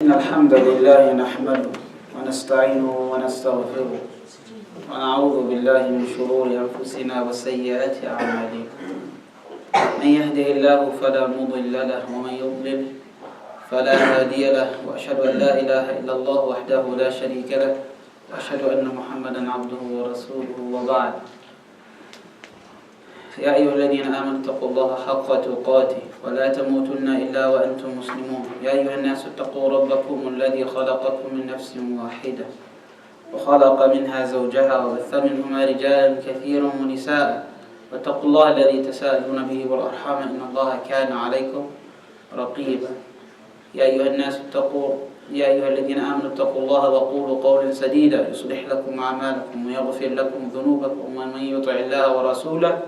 إن الحمد لله نحمده ونستعينه ونستغفره ونعوذ بالله من شرور أنفسنا وسيئات أعمالنا. من يهده الله فلا مضل له ومن يضلل فلا هادي له، وأشهد أن لا إله إلا الله وحده لا شريك له، وأشهد أن محمدا عبده ورسوله. وبعد، يا أيها الذين آمنوا اتقوا الله حق تقاته ولا تموتن إلا وأنتم مسلمون. يا أيها الناس اتقوا ربكم الذي خلقكم من نفس واحدة وخلق منها زوجها وبث منهما رجالا كثيرا ونساء، واتقوا الله الذي تساءلون به والأرحام إن الله كان عليكم رقيبا. يا أيها الذين آمنوا اتقوا الله وقولوا قولا سديدا يصلح لكم أعمالكم ويغفر لكم ذنوبكم، ومن يطع الله ورسوله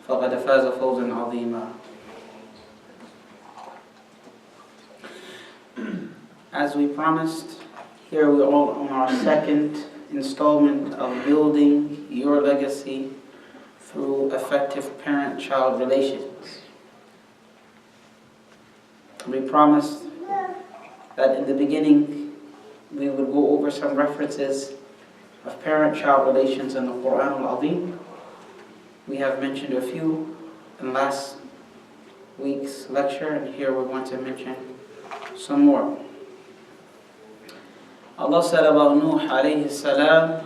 فقد فاز فوزا عظيما. As we promised, here we are on our second installment of building your legacy through effective parent-child relations. We promised that in the beginning we would go over some references of parent-child relations in the Quran al-Azim. We have mentioned a few in last week's lecture, and here we're going to mention some more. Allah said about Nuh alayhi salam,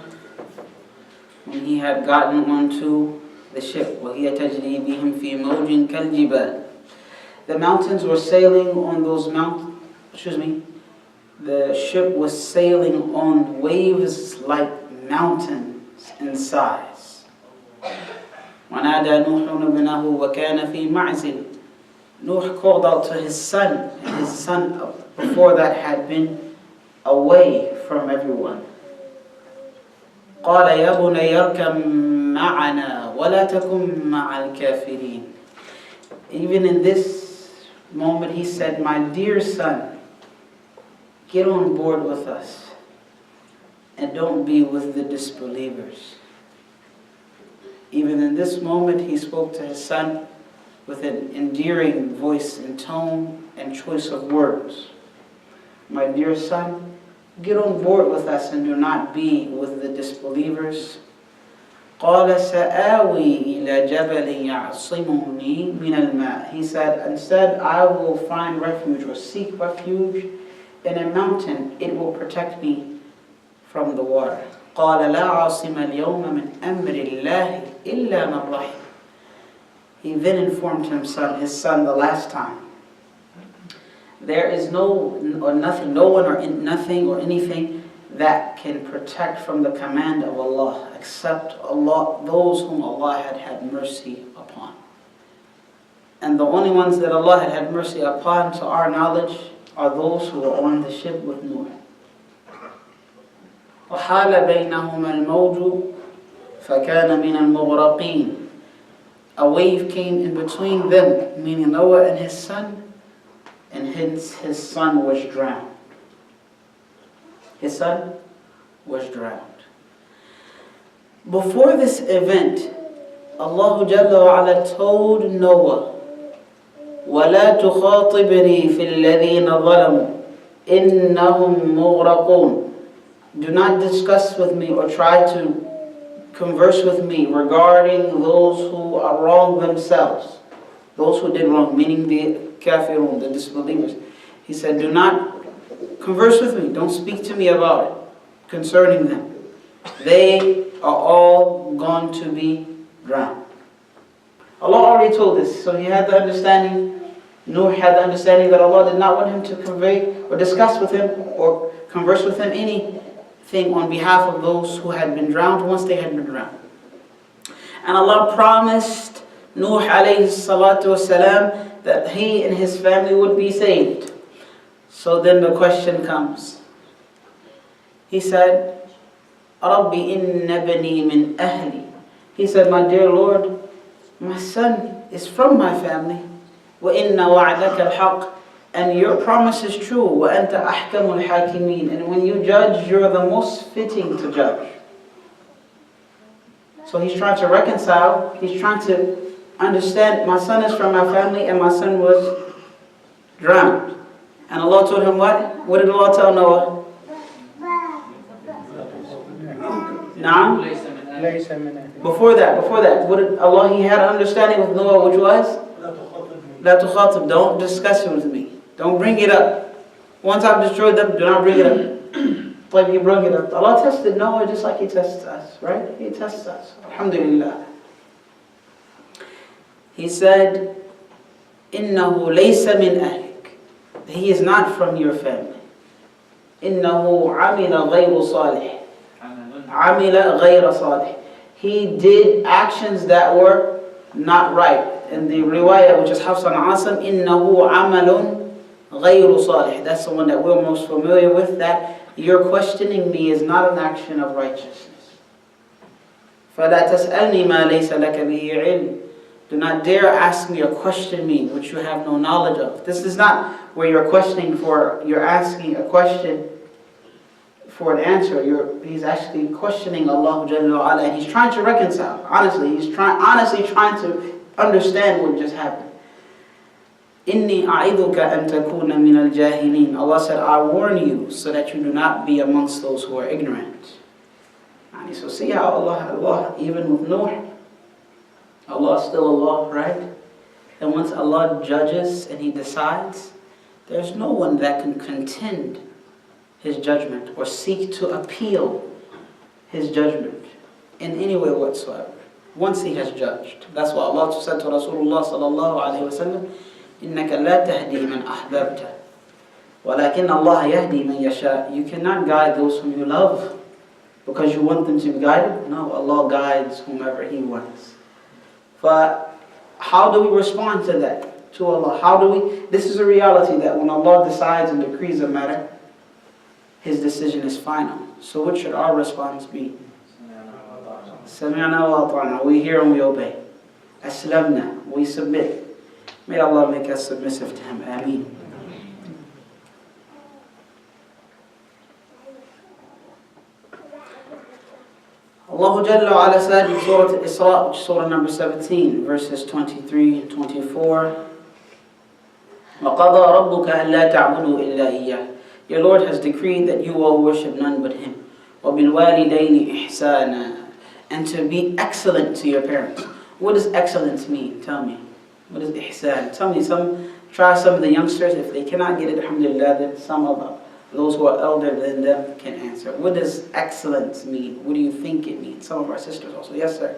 when he had gotten onto the ship, وَهِيَ تَجْرِي بِهِمْ فِي مَوْجٍ كَالْجِبَالِ. The mountains were sailing on those the ship was sailing on waves like mountains in size. وَنَادَى نُوحٌ ابْنَهُ وَكَانَ فِي مَعْزِلٍ. Nuh called out to his son, and his son before that had been away from everyone. قَالَ يَا بُنَيَّ ارْكَبْ مَعَنَا وَلَا تَكُنْ مَعَ الْكَافِرِينَ. Even in this moment he said, my dear son, get on board with us and don't be with the disbelievers. Even in this moment he spoke to his son with an endearing voice and tone and choice of words. My dear son, get on board with us and do not be with the disbelievers. قَالَ سَآوِي إِلَى جَبَلٍ يَعْصِمُنِي مِنَ الْمَاءِ. He said, instead I will find refuge or seek refuge in a mountain. It will protect me from the water. قَالَ لَا عَاصِمَ الْيَوْمَ مِنْ أَمْرِ اللَّهِ إِلَّا مَنْ رَحِمَ. He then informed his son the last time, there is no one or nothing or anything that can protect from the command of Allah except Allah, those whom Allah had mercy upon. And the only ones that Allah had mercy upon, to our knowledge, are those who were on the ship with Nuh. وَحَالَ بَيْنَهُمَا الْمَوْجُ فَكَانَ مِنَ الْمُغْرَقِينَ. A wave came in between them, meaning Noah and his son, and hence his son was drowned. His son was drowned. Before this event, Allah Jalla wa Ala told Noah, وَلَا تُخَاطِبْنِي فِي الَّذِينَ ظَلَمُوا إِنَّهُمْ مُغْرَقُونَ. Do not discuss with me or try to converse with me regarding those who are wrong themselves. Those who did wrong, meaning the kafirun, the disbelievers. He said, do not converse with me. Don't speak to me about it concerning them. They are all going to be drowned. Allah already told this, so he had the understanding, Nuh had the understanding that Allah did not want him to convey or discuss with him or converse with him anything on behalf of those who had been drowned once they had been drowned. And Allah promised Nuh alayhi salatu wasalam that he and his family would be saved. So then the question comes. He said, رَبِّ إِنَّ بَنِي مِنْ أَهْلِي. He said, my dear Lord, my son is from my family. وَإِنَّ وَعْدَكَ الْحَقِّ. And your promise is true. وَأَنْتَ أَحْكَمُ الْحَاكِمِينَ. And when you judge, you're the most fitting to judge. So he's trying to reconcile, he's trying to understand, my son is from my family and my son was drowned. And Allah told him what? What did Allah tell Noah? Naam? Before that, what did Allah, he had an understanding with Noah, which was? La tukhatib, don't discuss it with me. Don't bring it up. Once I've destroyed them, do not bring it up. Like he brought it up. Allah tested Noah just like he tests us, right? He tests us. Alhamdulillah. He said, إِنَّهُ لَيْسَ مِنْ أَهْلِكَ. He is not from your family. إِنَّهُ عَمِلَ غَيْرُ صَالِحٍ. عَمِلَ غَيْرَ صَالِحٍ. He did actions that were not right. In the riwayah, which is Hafs and Asim, إِنَّهُ عَمَلٌ غَيْرُ صَالِحٍ. That's the one that we're most familiar with, that you're questioning me is not an action of righteousness. فَلَا تَسْأَلْنِي مَا لَيْسَ لَكَ بِهِ عِلْمٍ. Do not dare ask me or question me which you have no knowledge of. This is not where you're asking a question for an answer. He's actually questioning Allah Jalla wa Ala, and he's trying to reconcile. Honestly, he's honestly trying to understand what just happened. Inni a'iduka an takuna min al-jahilin. Allah said, I warn you so that you do not be amongst those who are ignorant. And so see how Allah, even with Noah, Allah is still Allah, right? And once Allah judges and He decides, there's no one that can contend His judgment or seek to appeal His judgment in any way whatsoever. Once He has judged. That's what Allah said to Rasulullah sallallahu alayhi wa sallam, إِنَّكَ لَا تَهْدِي مَنْ أَحْبَبْتَ وَلَكِنَّ اللَّهَ يَهْدِي مَنْ يَشَاءُ. You cannot guide those whom you love because you want them to be guided. No, Allah guides whomever He wants. But how do we respond to that? To Allah? This is a reality that when Allah decides and decrees a matter, His decision is final. So what should our response be? Sami'na wa ata'na. We hear and we obey. Aslamna. We submit. May Allah make us submissive to Him. Ameen. Allah Jalla wa Ala said in Surah Al-Isra, which is Surah number 17, verses 23 and 24, وَقَضَى رَبُّكَ أَلَّا تَعْبُدُوا إِلَّا إِيَّهُ. Your Lord has decreed that you will worship none but Him. وَبِالْوَالِدَيْنِ إِحْسَانًا. And to be excellent to your parents. What does excellence mean? Tell me. What is ihsan? Tell me, try some of the youngsters. If they cannot get it, alhamdulillah, then some of those who are elder than them can answer. What does excellence mean? What do you think it means? Some of our sisters also. Yes, sir.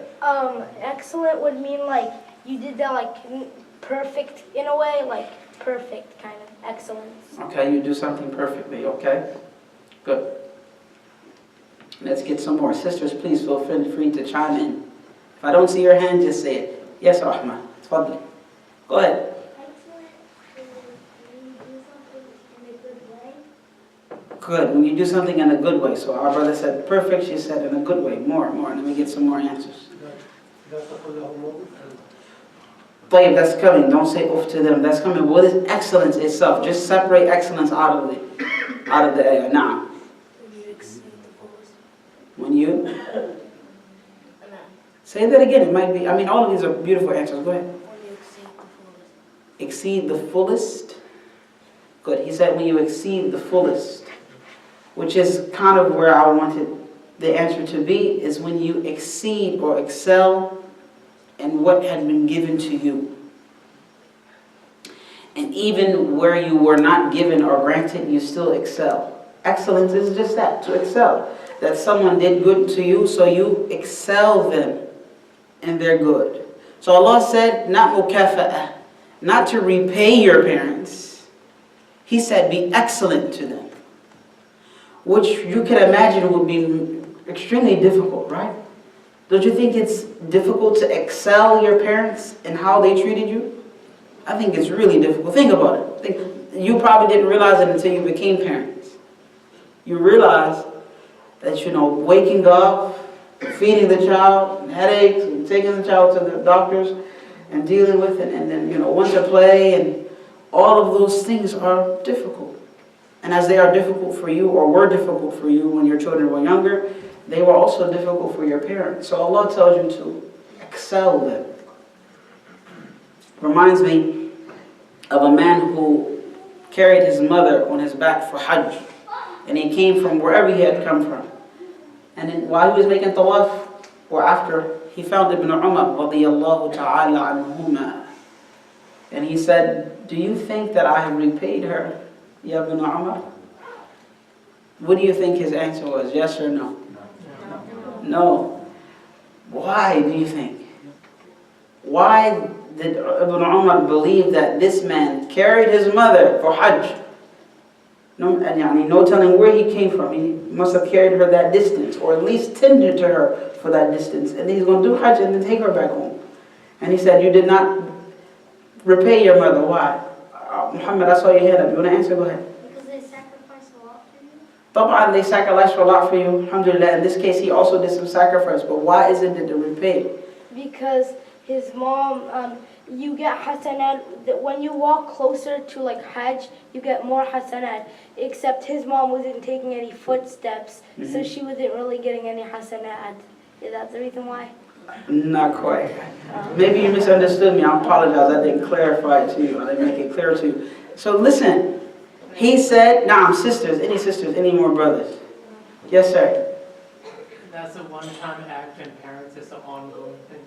Excellent would mean like you did that like perfect in a way, like perfect kind of excellence. Okay, you do something perfectly. Okay, good. Let's get some more. Sisters, please feel free to chime in. If I don't see your hand, just say it. Yes, Rahma. Tafadli. Go ahead. Good. When you do something in a good way. So our brother said perfect. She said in a good way. More. Let me get some more answers. Tayyib, that's coming. Don't say oof to them. That's coming. What is excellence itself? Just separate excellence out of the ayah. Now. When you say that again, it might be. I mean, all of these are beautiful answers. Go ahead. Exceed the fullest. Good. He said when you exceed the fullest, which is kind of where I wanted the answer to be, is when you exceed or excel in what had been given to you. And even where you were not given or granted, you still excel. Excellence is just that, to excel. That someone did good to you, so you excel them in their good. So Allah said, not mukafa'ah, not to repay your parents. He said, be excellent to them. Which you can imagine would be extremely difficult, right? Don't you think it's difficult to excel your parents in how they treated you? I think it's really difficult. Think about it. You probably didn't realize it until you became parents. You realize that, waking up, feeding the child, headaches, and taking the child to the doctors, and dealing with it, and then, want to play, and all of those things are difficult. And as they are difficult for you, or were difficult for you when your children were younger, they were also difficult for your parents. So Allah tells you to excel them. Reminds me of a man who carried his mother on his back for Hajj. And he came from wherever he had come from. And then while he was making tawaf, or after, he found Ibn Umar radiyallahu ta'ala anhuma. And he said, do you think that I have repaid her, Ya Ibn Umar? What do you think his answer was? Yes or no? No. Why do you think? Why did Ibn Umar believe that this man carried his mother for Hajj? No, and no telling where he came from. He must have carried her that distance, or at least tended to her for that distance. And he's going to do Hajj and then take her back home. And he said, you did not repay your mother. Why? Muhammad, I saw your hand up. You want to answer? Go ahead. Because they sacrificed a lot for you. Tab'an, they sacrificed a lot for you. Alhamdulillah. In this case, he also did some sacrifice. But why isn't it to repay? Because his mom, you get hasanat, when you walk closer to like Hajj, you get more hasanat. Except his mom wasn't taking any footsteps, so she wasn't really getting any hasanat. Is that the reason why? Not quite. Maybe you misunderstood me. I apologize. I didn't clarify it to you. I didn't make it clear to you. So listen, he said, sisters, any more brothers? Yes, sir. That's a one-time act, and parents, it's an ongoing thing.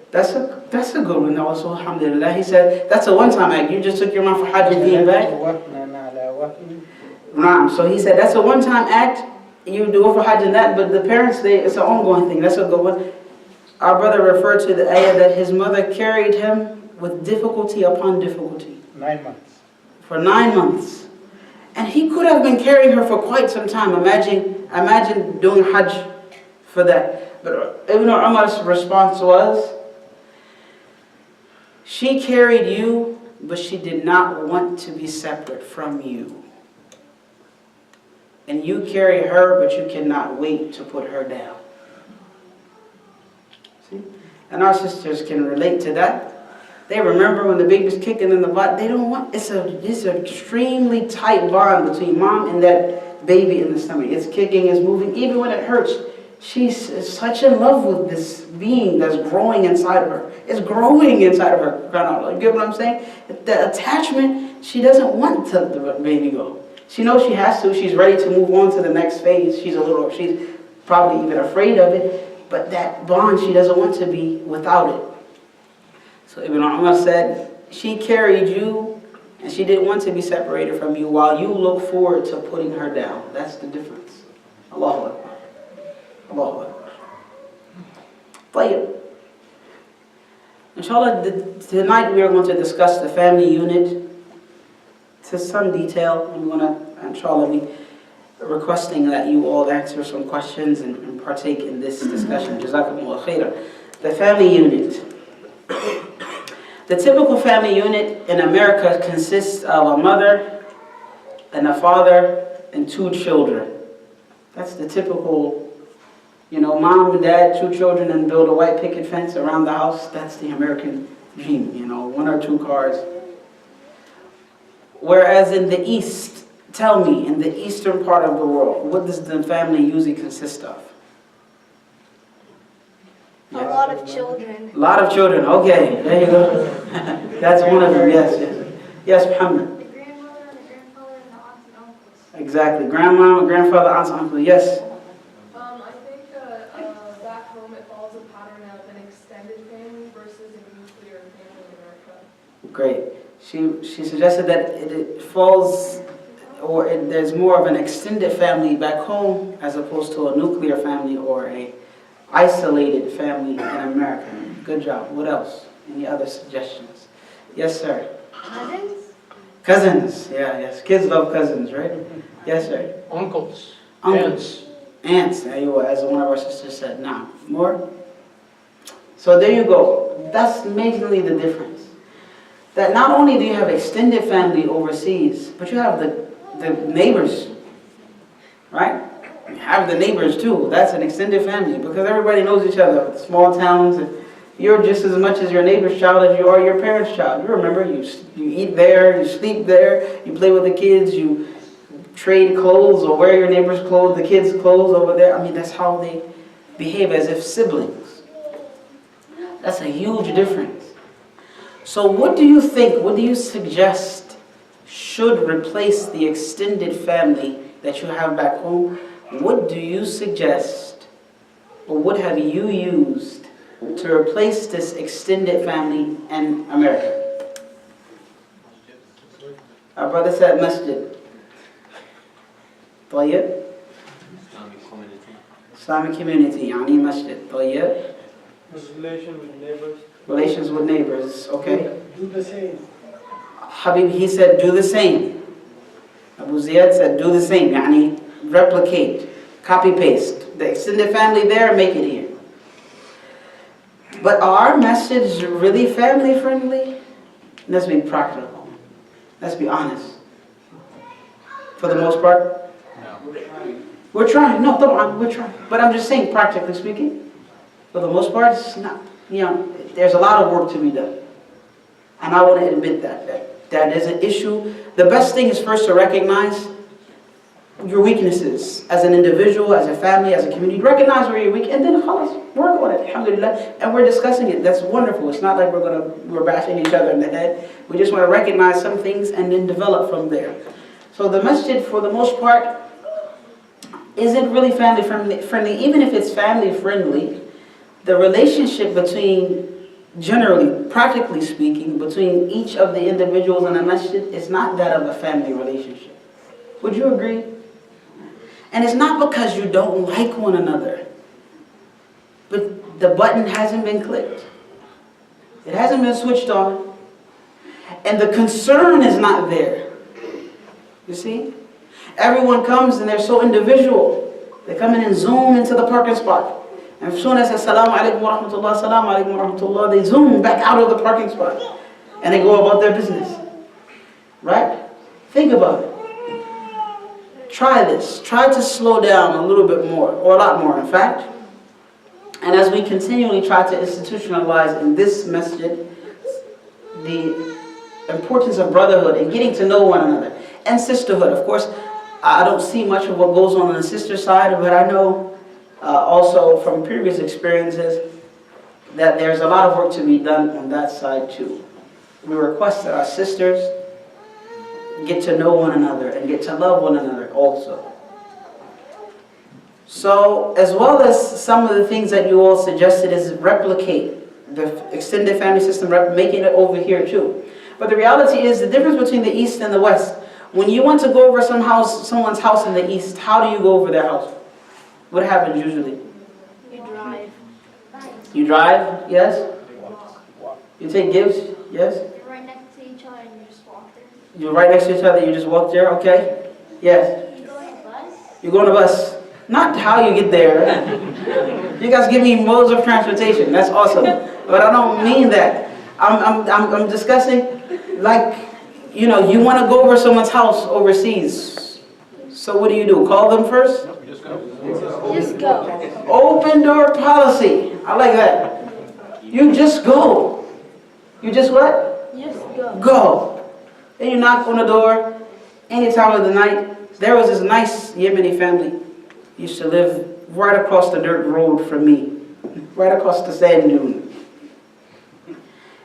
That's a good one also, alhamdulillah. He said, that's a one-time act. You just took your mom for Hajj and came back? So he said, that's a one-time act. You do it for Hajj and that, but the parents, it's an ongoing thing. That's a good one. Our brother referred to the ayah that his mother carried him with difficulty upon difficulty. 9 months. For 9 months. And he could have been carrying her for quite some time. Imagine doing Hajj for that. But Ibn Umar's response was, she carried you, but she did not want to be separate from you. And you carry her, but you cannot wait to put her down. See? And our sisters can relate to that. They remember when the baby's kicking in the butt. They don't want, it's an extremely tight bond between mom and that baby in the stomach. It's kicking, it's moving, even when it hurts. She's such in love with this being that's growing inside of her. It's growing inside of her. You get what I'm saying? The attachment, she doesn't want to let the baby go. She knows she has to. She's ready to move on to the next phase. She's probably even afraid of it. But that bond, she doesn't want to be without it. So Ibn Umar said, she carried you and she didn't want to be separated from you while you look forward to putting her down. That's the difference. Allahu Akbar. Allahu Akbar. Tayyib. Inshallah, tonight we are going to discuss the family unit to some detail. I'm going to, inshallah, be requesting that you all answer some questions and partake in this discussion. Jazakumullah khairan. The family unit. The typical family unit in America consists of a mother and a father and 2 children. That's the typical, mom and dad, 2 children, and build a white picket fence around the house. That's the American dream, 1 or 2 cars. Whereas in the East, tell me, in the eastern part of the world, what does the family usually consist of? Yes. A lot of children. A lot of children, okay, there you go. That's one of them, yes. Yes, Muhammad. The grandmother and the grandfather and the aunts and uncles. Exactly, grandma, grandfather, aunts, uncle, yes. I think back home it follows a pattern of an extended family versus a nuclear family in America. Great. She suggested that it falls, or there's more of an extended family back home as opposed to a nuclear family or a isolated family in America. Good job. What else? Any other suggestions? Yes, sir. Cousins? Cousins. Yeah, yes. Kids love cousins, right? Yes, sir. Uncles. Aunts. Aunts. There you go. As one of our sisters said. Now, more? So there you go. That's mainly the difference. That not only do you have extended family overseas, but you have the neighbors, right? You have the neighbors too. That's an extended family because everybody knows each other. Small towns, you're just as much as your neighbor's child as you are your parents' child. You remember, you eat there, you sleep there, you play with the kids, you trade clothes or wear your neighbor's clothes, the kids' clothes over there. I mean, that's how they behave as if siblings. That's a huge difference. So what do you think, what do you suggest should replace the extended family that you have back home, what do you suggest, or what have you used to replace this extended family in America? Our brother said masjid. طيب. Islamic community, يعني masjid. طيب. Relations with neighbors. Relations with neighbors, okay. Do the same. Habib, he said, do the same. Abu Ziyad said, do the same. Yani, replicate, copy paste. The extended family there, make it here. But are masjids really family friendly? Let's be practical. Let's be honest. For the most part? No. We're trying. No, we're trying. But I'm just saying, practically speaking, for the most part, it's not. You know, there's a lot of work to be done. And I want to admit that is an issue. The best thing is first to recognize your weaknesses as an individual, as a family, as a community. Recognize where you're weak, and then work on it, alhamdulillah. And we're discussing it. That's wonderful. It's not like we're bashing each other in the head. We just want to recognize some things and then develop from there. So the masjid, for the most part, isn't really family friendly. Even if it's family friendly, the relationship between, generally, practically speaking, between each of the individuals in a masjid is not that of a family relationship. Would you agree? And it's not because you don't like one another, but the button hasn't been clicked. It hasn't been switched on. And the concern is not there. You see? Everyone comes and they're so individual. They come in and zoom into the parking spot. And as soon as they say, Assalamu alaikum wa rahmatullah, Assalamu alaikum wa rahmatullah, they zoom back out of the parking spot. And they go about their business. Right? Think about it. Try this. Try to slow down a little bit more, or a lot more in fact. And as we continually try to institutionalize in this masjid the importance of brotherhood and getting to know one another. And sisterhood. Of course, I don't see much of what goes on the sister side, but I know also from previous experiences that there's a lot of work to be done on that side too. We request that our sisters get to know one another and get to love one another also. So, as well as some of the things that you all suggested is replicate the extended family system, making it over here too. But the reality is the difference between the East and the West. When you want to go over someone's house in the East, how do you go over their house? What happens usually? You drive. You drive, yes? You take gifts, yes? You're right next to each other and you just walk there. You're right next to each other, you just walk there, okay? Yes. You go on a bus? You go on a bus. Not how you get there. You guys give me modes of transportation, that's awesome. But I don't mean that. I'm discussing, like, you know, you want to go over someone's house overseas. So what do? Call them first? Just go. Just go. Open door policy. I like that. You just go. You just what? Just go. Go. Then you knock on the door any time of the night. There was this nice Yemeni family. Used to live right across the dirt road from me. Right across the sand dune.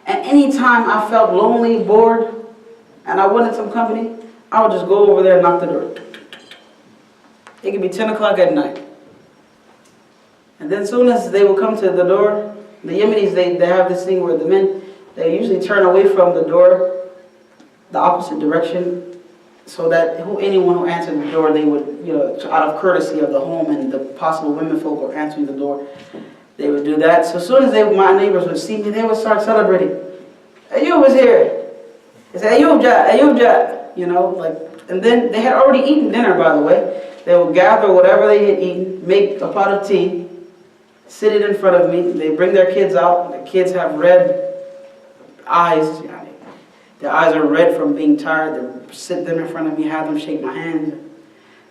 And any time I felt lonely, bored, and I wanted some company, I would just go over there and knock the door. It could be 10 o'clock at night. And then as soon as they would come to the door, the Yemenis, they have this thing where the men, they usually turn away from the door, the opposite direction, so that anyone who answered the door, they would, you know, out of courtesy of the home and the possible women folk who are answering the door, they would do that. So as soon as my neighbors would see me, they would start celebrating. Ayub was here. They said, Ayub ja, you know, like, and then they had already eaten dinner, by the way. They would gather whatever they had eaten, make a pot of tea, sit it in front of me. They bring their kids out. The kids have red eyes. Their eyes are red from being tired. They sit them in front of me, have them shake my hand.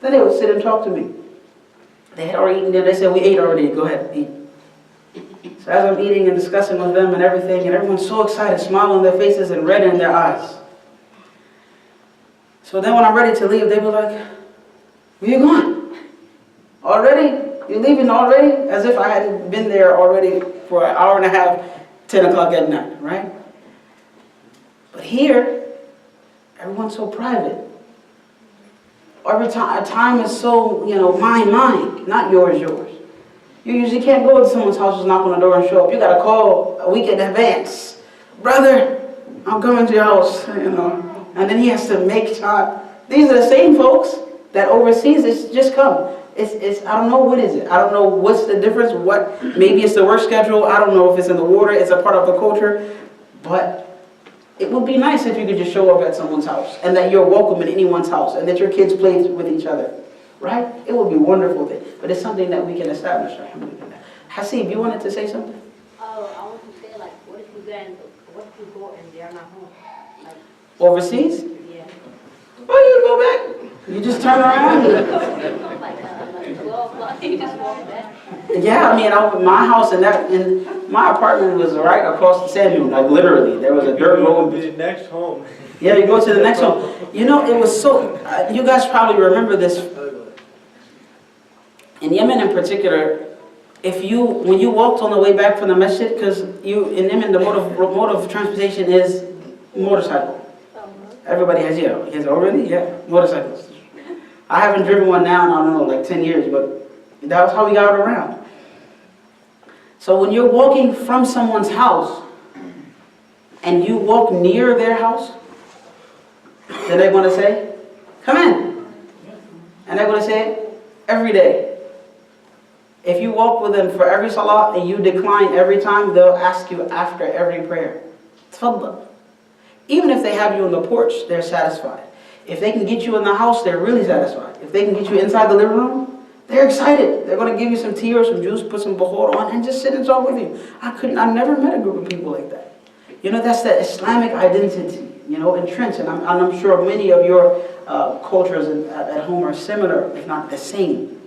Then they would sit and talk to me. They had already eaten dinner. They said, we ate already. Go ahead, eat. So as I'm eating and discussing with them and everything, and everyone's so excited, smile on their faces and red in their eyes. So then when I'm ready to leave, they were like, where you going? Already? You're leaving already? As if I hadn't been there already for an hour and a half, 10 o'clock at night, right? But here, Everyone's so private. Every time is so, mine, not yours. You usually can't go to someone's house, just knock on the door and show up. You got to call a week in advance. Brother, I'm coming to your house, And then he has to make time. These are the same folks that overseas just come. I don't know what is it. I don't know what's the difference. Maybe it's the work schedule. I don't know if it's in the water. It's a part of the culture. But it would be nice if you could just show up at someone's house and that you're welcome in anyone's house and that your kids play with each other. Right? It would be wonderful. But it's something that we can establish. Hasib, you wanted to say something? Oh, I want to say, what if you go and they are not home? Overseas? Yeah. Oh, you go back. You just turn around. 12 o'clock, you just walk back. Yeah, my house and my apartment was right across the sand dune, literally. There was a dirt road. The next home. Yeah, you go to the next home. It was so. You guys probably remember this. In Yemen, in particular, when you walked on the way back from the masjid, because in Yemen the mode of transportation is motorcycle. Everybody has already? Yeah, motorcycles. I haven't driven one now in, I don't know, 10 years, but that was how we got around. So when you're walking from someone's house and you walk near their house, then they're going to say, come in. And they're going to say it every day. If you walk with them for every salah and you decline every time, they'll ask you after every prayer. Tfaddal. Even if they have you on the porch, they're satisfied. If they can get you in the house, they're really satisfied. If they can get you inside the living room, they're excited. They're going to give you some tea or some juice, put some bukhor on, and just sit and talk with you. I never met a group of people like that. That's that Islamic identity, entrenched. And I'm sure many of your cultures at home are similar, if not the same.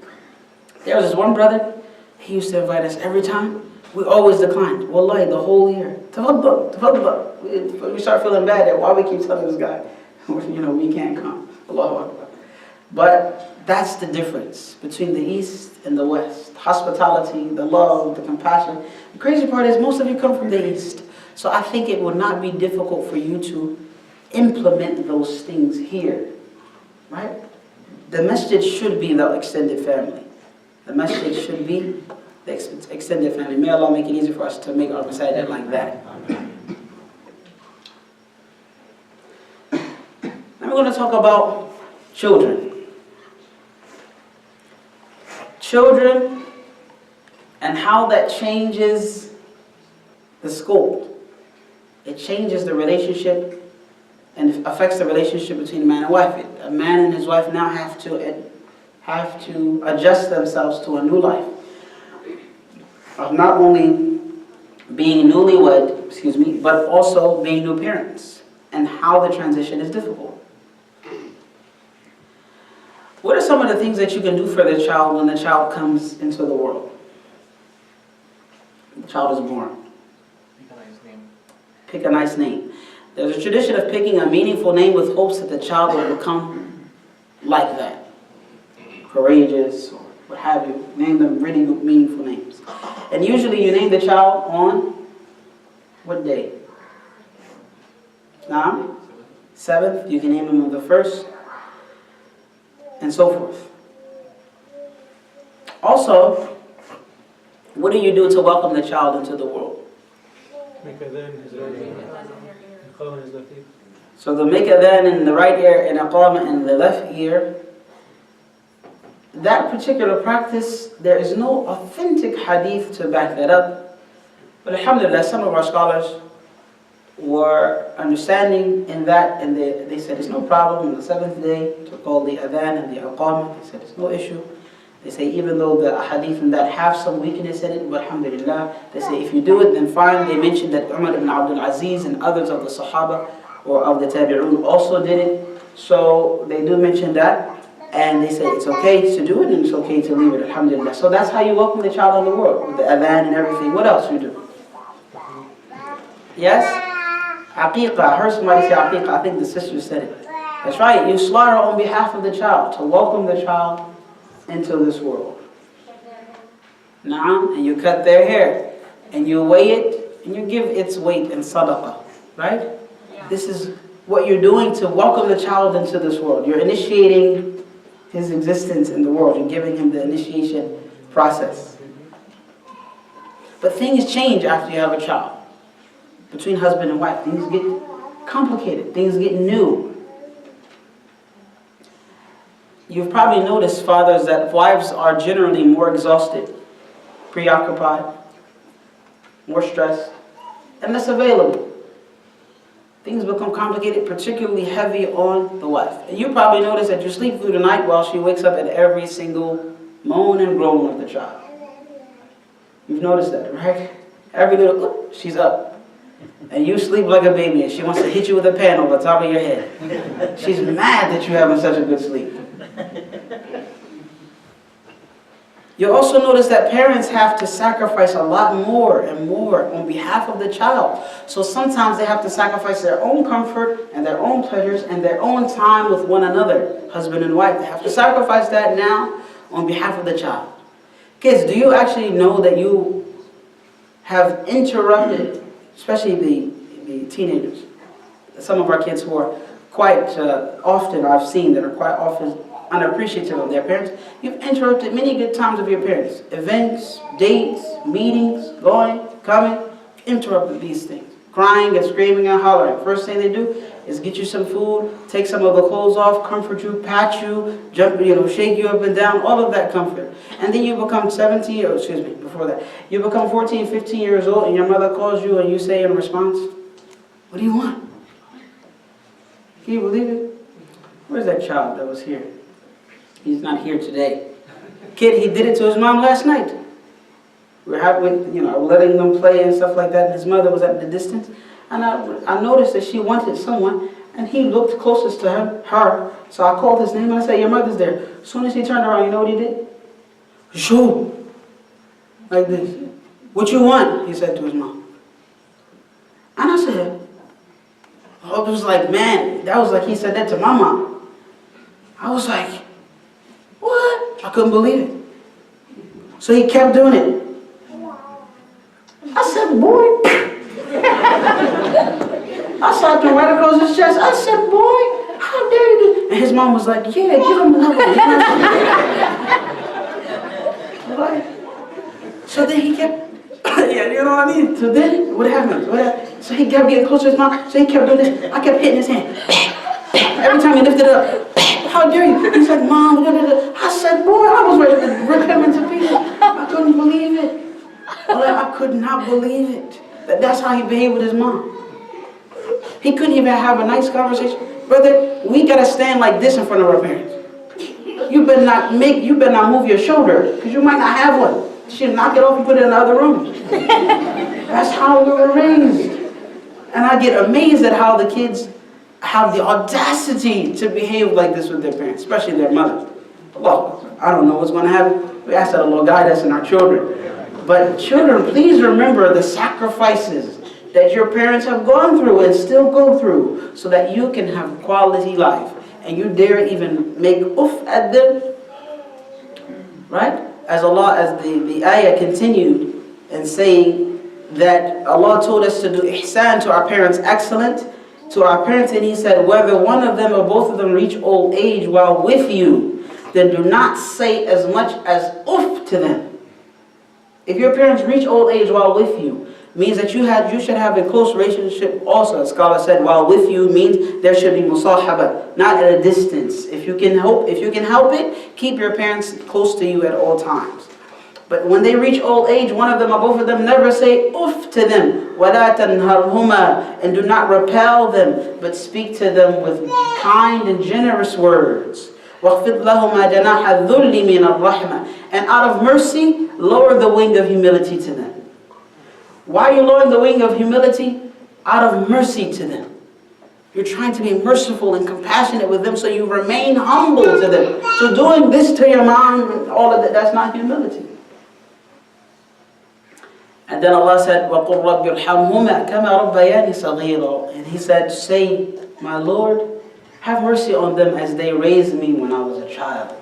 There was this one brother, he used to invite us every time. We always declined. Wallahi, the whole year. Tafaddal. We start feeling bad that why we keep telling this guy, we can't come. Allahu Akbar. But that's the difference between the East and the West. Hospitality, the love, the compassion. The crazy part is most of you come from the East. So I think it would not be difficult for you to implement those things here. Right? The masjid should be the extended family. The masjid should be the extended family. May Allah make it easy for us to make our masajid like that. Now we're going to talk about children. Children and how that changes the scope. It changes the relationship and affects the relationship between man and wife. A man and his wife now have to adjust themselves to a new life of not only being newlywed, but also being new parents, and how the transition is difficult. What are some of the things that you can do for the child when the child comes into the world? The child is born. Pick a nice name. Pick a nice name. There's a tradition of picking a meaningful name with hopes that the child will become like that. Courageous, or what have you. Name them really meaningful names. And usually you name the child on what day? Now, 7th. You can name him on the 1st, and so forth. Also, what do you do to welcome the child into the world? So the make adhan in the right ear and aqama in the left ear, that particular practice, there is no authentic hadith to back that up. But alhamdulillah, some of our scholars were understanding in that, and they said it's no problem on the 7th day to call the adhan and the aqama. They said it's no issue. They say even though the hadith in that have some weakness in it, but alhamdulillah, they say if you do it, then fine. They mentioned that Umar ibn Abdul Aziz and others of the Sahaba or of the Tabi'un also did it. So they do mention that. And they say it's okay to do it and it's okay to leave it, alhamdulillah. So that's how you welcome the child in the world, with the adhan and everything. What else you do? Yes? Aqiqah. I heard somebody say aqiqah. I think the sister said it. That's right. You slaughter on behalf of the child to welcome the child into this world. Naam. And you cut their hair and you weigh it and you give its weight in sadaqah. Right? This is what you're doing to welcome the child into this world. You're initiating his existence in the world. You're giving him the initiation process. But things change after you have a child. Between husband and wife, things get complicated. Things get new. You've probably noticed, fathers, that wives are generally more exhausted, preoccupied, more stressed, and less available. Things become complicated, particularly heavy on the wife. And you probably notice that you sleep through the night while she wakes up at every single moan and groan of the child. You've noticed that, right? Every little, she's up. And you sleep like a baby and she wants to hit you with a pan over the top of your head. She's mad that you're having such a good sleep. You'll also notice that parents have to sacrifice a lot more and more on behalf of the child. So sometimes they have to sacrifice their own comfort and their own pleasures and their own time with one another, husband and wife. They have to sacrifice that now on behalf of the child. Kids, do you actually know that you have interrupted, especially the teenagers, some of our kids who are quite often, I've seen that are quite often unappreciative of their parents. You've interrupted many good times of your parents. Events, dates, meetings, going, coming. Interrupted these things. Crying and screaming and hollering. First thing they do is get you some food, take some of the clothes off, comfort you, pat you, jump, shake you up and down, all of that comfort. And then you become 17, or excuse me, before that, you become 14, 15 years old and your mother calls you and you say in response, "What do you want?" Can you believe it? Where's that child that was here? He's not here today. Kid, he did it to his mom last night. We were having, letting them play and stuff like that, and his mother was at the distance. And I noticed that she wanted someone, and he looked closest to her. So I called his name and I said, "Your mother's there." As soon as he turned around, you know what he did? "Shoo!" Like this. "What you want?" he said to his mom. And I said, oh, it was like, man, that was like he said that to my mom. I was like, what? I couldn't believe it. So he kept doing it. I said, "Boy." I slapped him right across his chest. I said, "Boy, how dare you do?" And his mom was like, "Yeah, give him another one." So then he kept, yeah, you know what I mean? So then, what happened? So he kept getting closer to his mom. So he kept doing this. I kept hitting his hand. Every time he lifted it up. "How dare you?" He said, "Mom, da, da, da." I said, "Boy," I was ready to rip him into pieces. I couldn't believe it. I could not believe it. That's how he behaved with his mom. He couldn't even have a nice conversation. Brother, we gotta stand like this in front of our parents. You better not move your shoulder, because you might not have one. She'll knock it off and put it in the other room. That's how we were raised. And I get amazed at how the kids have the audacity to behave like this with their parents, especially their mothers. Well, I don't know what's going to happen. We ask that Allah guide us and our children. But children, please remember the sacrifices that your parents have gone through and still go through so that you can have quality life. And you dare even make oof at them. Right? As the ayah continued and saying that Allah told us to do ihsan to our parents, excellent to our parents, and He said, whether one of them or both of them reach old age while with you, then do not say as much as oof to them. If your parents reach old age while with you, means that you should have a close relationship also. A scholar said, while with you means there should be musahaba, not at a distance. If you can help it, keep your parents close to you at all times. But when they reach old age, one of them or both of them, never say oof to them. وَلَا تَنْهَرْهُمَا, and do not repel them, but speak to them with kind and generous words. وَاخْفِضْ لَهُمَا جَنَاحَ الذُّلِّ مِنَ الرَّحْمَةِ, and out of mercy, lower the wing of humility to them. Why are you lowering the wing of humility? Out of mercy to them. You're trying to be merciful and compassionate with them so you remain humble to them. So doing this to your mom and all of that, that's not humility. And then Allah said, وَقُلْ رَبِّ ارْحَمْهُمَا كَمَا رَبَّيَانِي صَغِيرًا. And He said, say, my Lord, have mercy on them as they raised me when I was a child.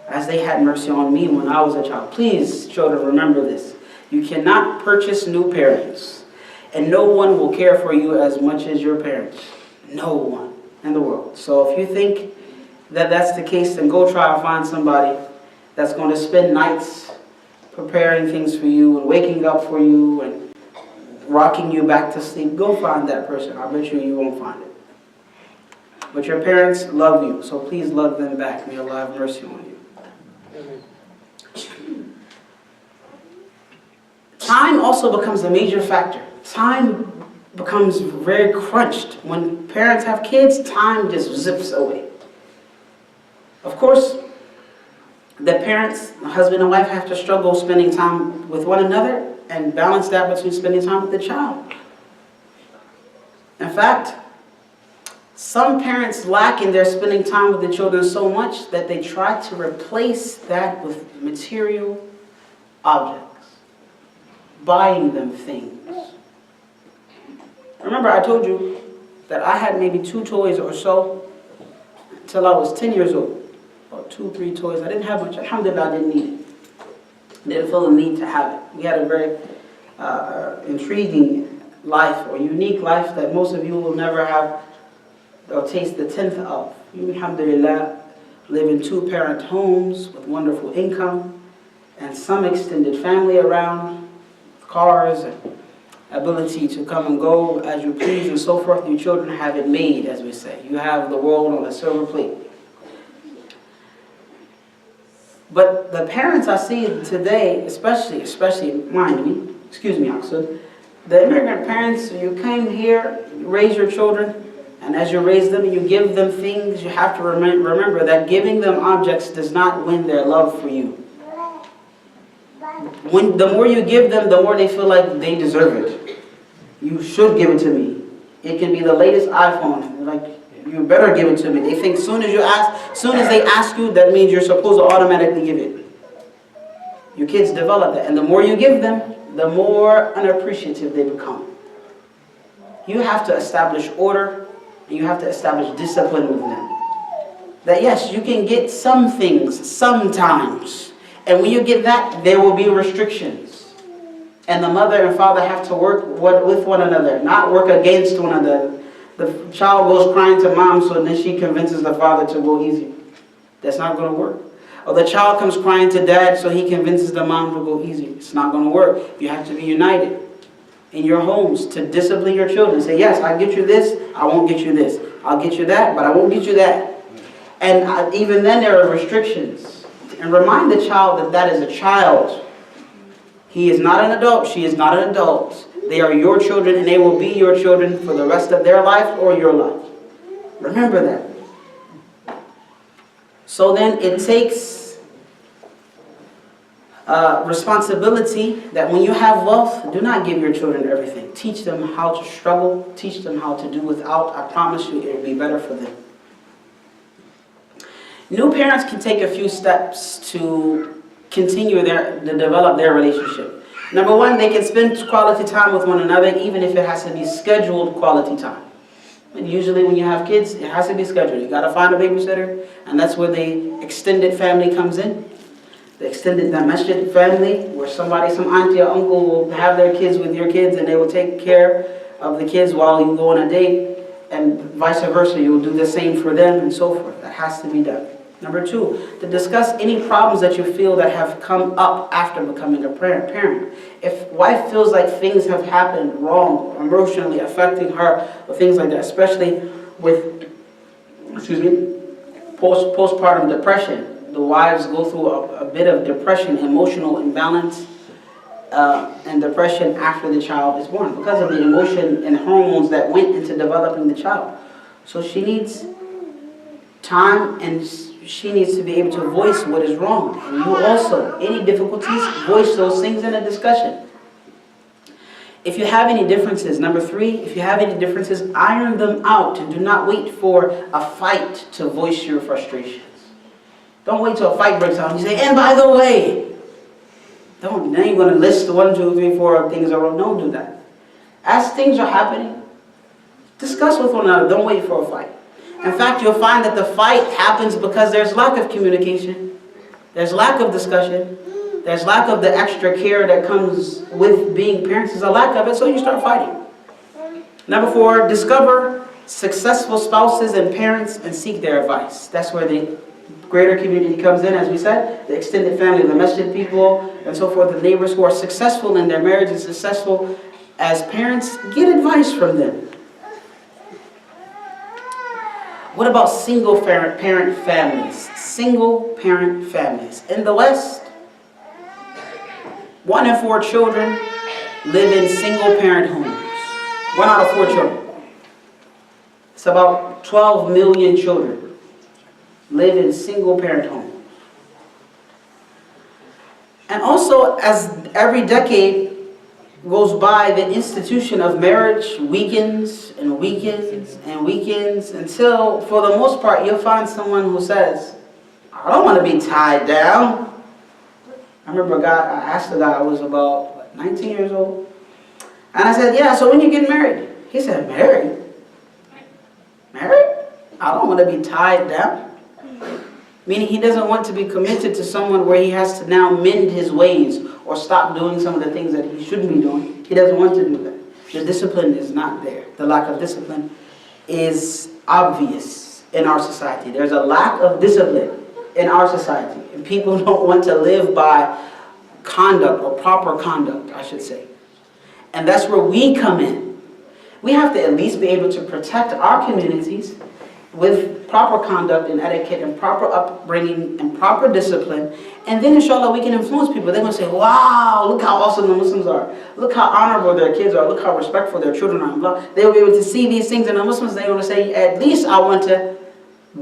As they had mercy on me when I was a child. Please, children, remember this. You cannot purchase new parents. And no one will care for you as much as your parents. No one in the world. So if you think that that's the case, then go try to find somebody that's going to spend nights preparing things for you and waking up for you and rocking you back to sleep. Go find that person. I bet you won't find it. But your parents love you, so please love them back. May Allah have mercy on you. Time also becomes a major factor. Time becomes very crunched. When parents have kids, time just zips away. Of course, the parents, the husband and wife, have to struggle spending time with one another and balance that between spending time with the child. In fact, some parents lack in their spending time with the children so much that they try to replace that with material objects, buying them things. Remember, I told you that I had maybe 2 toys or so until I was 10 years old. Or 2, 3 toys. I didn't have much. Alhamdulillah, I didn't need it. Didn't feel the need to have it. We had a very intriguing life, or unique life that most of you will never have or taste the 10th of. You, alhamdulillah, live in 2-parent homes with wonderful income and some extended family around, cars and ability to come and go as you please and so forth. You children have it made, as we say. You have the world on a silver plate. But the parents I see today, especially, mind me, excuse me, Aqsud, the immigrant parents, you came here, you raise your children, and as you raise them, you give them things, you have to remember that giving them objects does not win their love for you. The more you give them, the more they feel like they deserve it. You should give it to me. It can be the latest iPhone. Like, you better give it to me. They think soon as they ask you, that means you're supposed to automatically give it. Your kids develop that. And the more you give them, the more unappreciative they become. You have to establish order, and you have to establish discipline with them. That yes, you can get some things sometimes. And when you get that, there will be restrictions. And the mother and father have to work with one another, not work against one another. The child goes crying to mom, so then she convinces the father to go easy. That's not going to work. Or the child comes crying to dad, so he convinces the mom to go easy. It's not going to work. You have to be united in your homes to discipline your children. Say, yes, I'll get you this, I won't get you this. I'll get you that, but I won't get you that. And even then there are restrictions. And remind the child that that is a child. He is not an adult, she is not an adult. They are your children, and they will be your children for the rest of their life or your life. Remember that. So then it takes responsibility that when you have wealth, do not give your children everything. Teach them how to struggle. Teach them how to do without. I promise you it will be better for them. New parents can take a few steps to continue to develop their relationship. Number one, they can spend quality time with one another, even if it has to be scheduled quality time. And usually when you have kids, it has to be scheduled. You got to find a babysitter, and that's where the extended family comes in. The extended masjid family, where some auntie or uncle will have their kids with your kids, and they will take care of the kids while you go on a date, and vice versa. You will do the same for them, and so forth. That has to be done. Number two, to discuss any problems that you feel that have come up after becoming a parent. If wife feels like things have happened wrong, emotionally affecting her, or things like that, especially with, postpartum depression. The wives go through a bit of depression, emotional imbalance, and depression after the child is born because of the emotion and hormones that went into developing the child. So she needs time, and she needs to be able to voice what is wrong. And you also, any difficulties, voice those things in a discussion. If you have any differences, number three, if you have any differences, iron them out and do not wait for a fight to voice your frustrations. Don't wait till a fight breaks out and you say, and by the way, now you're going to list 1, 2, 3, 4 things that are wrong. Don't do that. As things are happening, discuss with one another. Don't wait for a fight. In fact, you'll find that the fight happens because there's lack of communication, there's lack of discussion, there's lack of the extra care that comes with being parents. There's a lack of it, so you start fighting. Number four, discover successful spouses and parents and seek their advice. That's where the greater community comes in, as we said, the extended family, the masjid people, and so forth, the neighbors who are successful in their marriage and successful as parents, get advice from them. What about single parent families? Single parent families. In the West, 1 in 4 children live in single parent homes. 1 out of 4 children. It's about 12 million children live in single parent homes. And also, as every decade goes by, the institution of marriage weakens and weakens and weakens until, for the most part, you'll find someone who says, I don't want to be tied down. I remember I asked a guy, I was about 19 years old. And I said, yeah, so when you get married? He said, married? Married? I don't want to be tied down. Meaning he doesn't want to be committed to someone where he has to now mend his ways or stop doing some of the things that he shouldn't be doing. He doesn't want to do that. The discipline is not there. The lack of discipline is obvious in our society. There's a lack of discipline in our society. And people don't want to live by conduct, or proper conduct, I should say. And that's where we come in. We have to at least be able to protect our communities with proper conduct and etiquette and proper upbringing and proper discipline. And then inshallah we can influence people. They're going to say, wow, look how awesome the Muslims are. Look how honorable their kids are. Look how respectful their children are. They will be able to see these things in the Muslims. They're going to say, at least I want to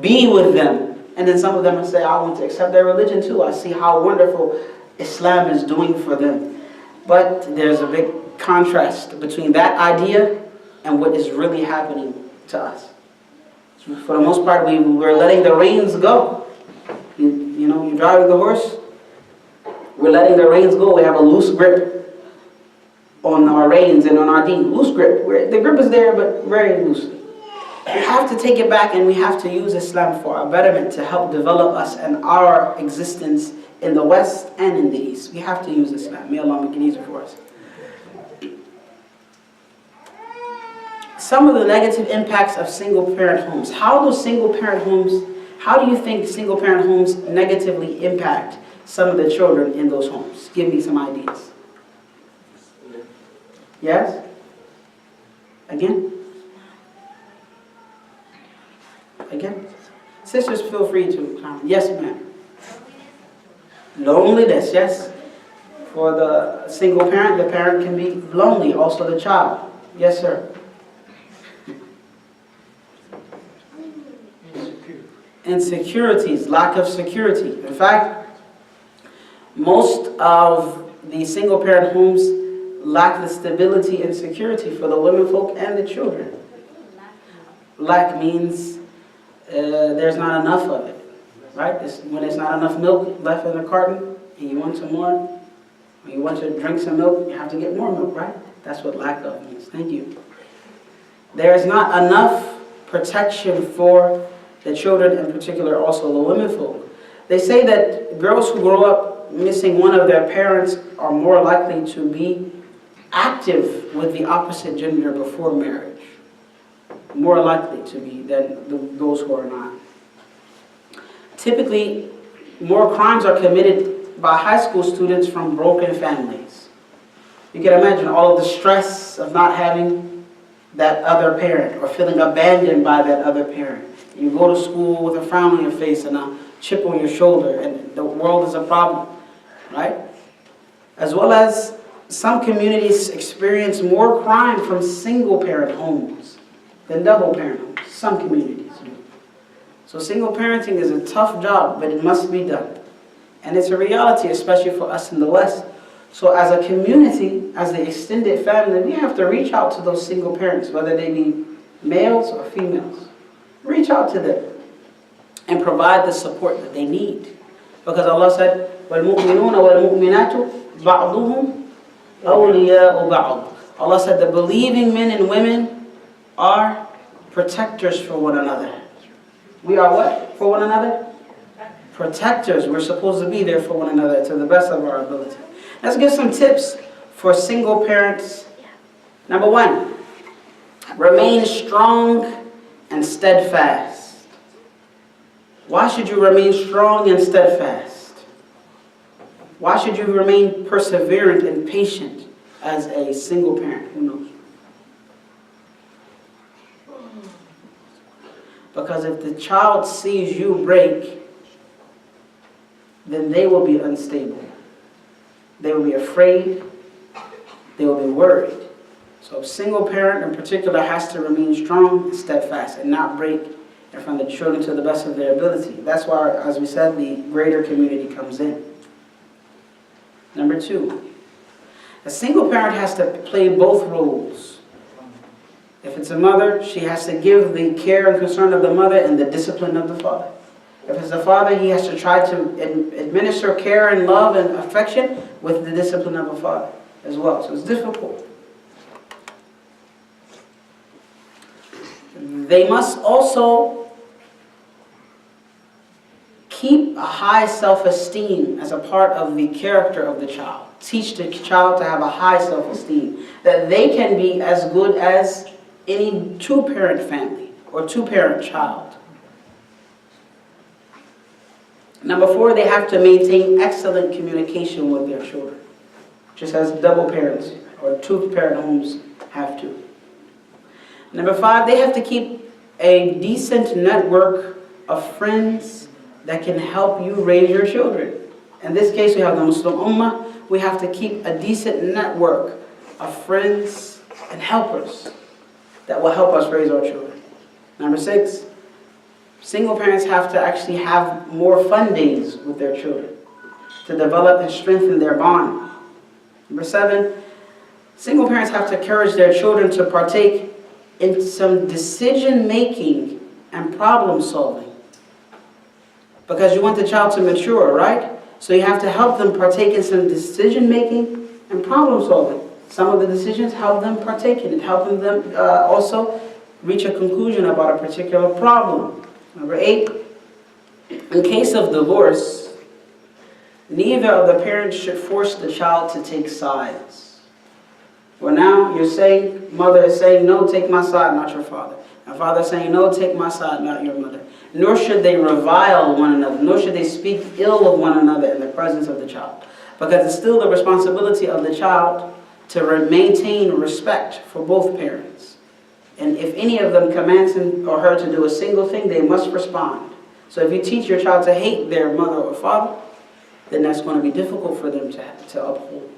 be with them. And then some of them will say, I want to accept their religion too. I see how wonderful Islam is doing for them. But there's a big contrast between that idea and what is really happening to us. For the most part, we're letting the reins go. You know, you're driving the horse, we're letting the reins go. We have a loose grip on our reins and on our deen. Loose grip. The grip is there, but very loosely. We have to take it back, and we have to use Islam for our betterment to help develop us and our existence in the West and in the East. We have to use Islam. May Allah make it easier for us. Some of the negative impacts of single-parent homes. How do you think single-parent homes negatively impact some of the children in those homes? Give me some ideas. Yes? Again? Again? Sisters, feel free to comment. Yes, ma'am. Loneliness, yes. For the single parent, the parent can be lonely, also the child. Yes, sir. Insecurities, lack of security. In fact, most of the single parent homes lack the stability and security for the women folk and the children. Lack means there's not enough of it, right? When there's not enough milk left in the carton and you want some more, when you want to drink some milk, you have to get more milk, right? That's what lack of means. Thank you. There's not enough protection for the children, in particular, also the women folk. They say that girls who grow up missing one of their parents are more likely to be active with the opposite gender before marriage. More likely to be than those who are not. Typically, more crimes are committed by high school students from broken families. You can imagine all of the stress of not having that other parent or feeling abandoned by that other parent. You go to school with a frown on your face and a chip on your shoulder, and the world is a problem, right? As well as some communities experience more crime from single-parent homes than double-parent homes. Some communities do. So single parenting is a tough job, but it must be done. And it's a reality, especially for us in the West. So as a community, as the extended family, we have to reach out to those single parents, whether they be males or females. Reach out to them and provide the support that they need. Because Allah said, وَالْمُؤْمِنُونَ وَالْمُؤْمِنَاتُ بَعْضُهُمْ أَوْلِيَاءُ بَعْضٍ. Allah said the believing men and women are protectors for one another. We are what? For one another? Protectors. We're supposed to be there for one another to the best of our ability. Let's give some tips for single parents. Number 1, remain strong and steadfast. Why should you remain strong and steadfast? Why should you remain perseverant and patient as a single parent? Who knows? Because if the child sees you break, then they will be unstable. They will be afraid. They will be worried. So a single parent in particular has to remain strong and steadfast and not break in front of the children to the best of their ability. That's why, as we said, the greater community comes in. Number 2, a single parent has to play both roles. If it's a mother, she has to give the care and concern of the mother and the discipline of the father. If it's a father, he has to try to administer care and love and affection with the discipline of a father as well. So it's difficult. They must also keep a high self-esteem as a part of the character of the child. Teach the child to have a high self-esteem, that they can be as good as any two-parent family or two-parent child. Number 4, they have to maintain excellent communication with their children, just as double parents or two-parent homes have to. Number 5, they have to keep a decent network of friends that can help you raise your children. In this case, we have the Muslim Ummah. We have to keep a decent network of friends and helpers that will help us raise our children. Number 6, single parents have to actually have more fun days with their children to develop and strengthen their bond. Number 7, single parents have to encourage their children to partake in some decision-making and problem-solving. Because you want the child to mature, right? So you have to help them partake in some decision-making and problem-solving. Some of the decisions help them partake in it, helping them also reach a conclusion about a particular problem. Number 8, in case of divorce, neither of the parents should force the child to take sides. Well, now you're saying, mother is saying, no, take my side, not your father. And father is saying, no, take my side, not your mother. Nor should they revile one another, nor should they speak ill of one another in the presence of the child. Because it's still the responsibility of the child to maintain respect for both parents. And if any of them commands him or her to do a single thing, they must respond. So if you teach your child to hate their mother or father, then that's going to be difficult for them to uphold.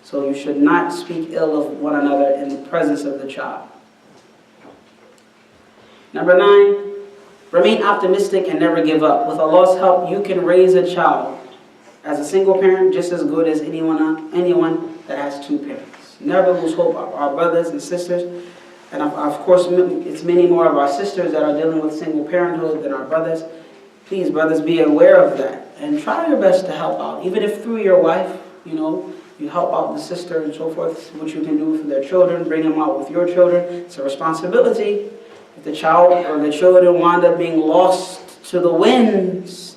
So you should not speak ill of one another in the presence of the child. Number 9, remain optimistic and never give up. With Allah's help, you can raise a child as a single parent just as good as anyone that has two parents. Never lose hope. Our brothers and sisters, and of course it's many more of our sisters that are dealing with single parenthood than our brothers. Please, brothers, be aware of that and try your best to help out. Even if through your wife, you help out the sister and so forth, what you can do for their children, bring them out with your children. It's a responsibility. If the child or the children wind up being lost to the winds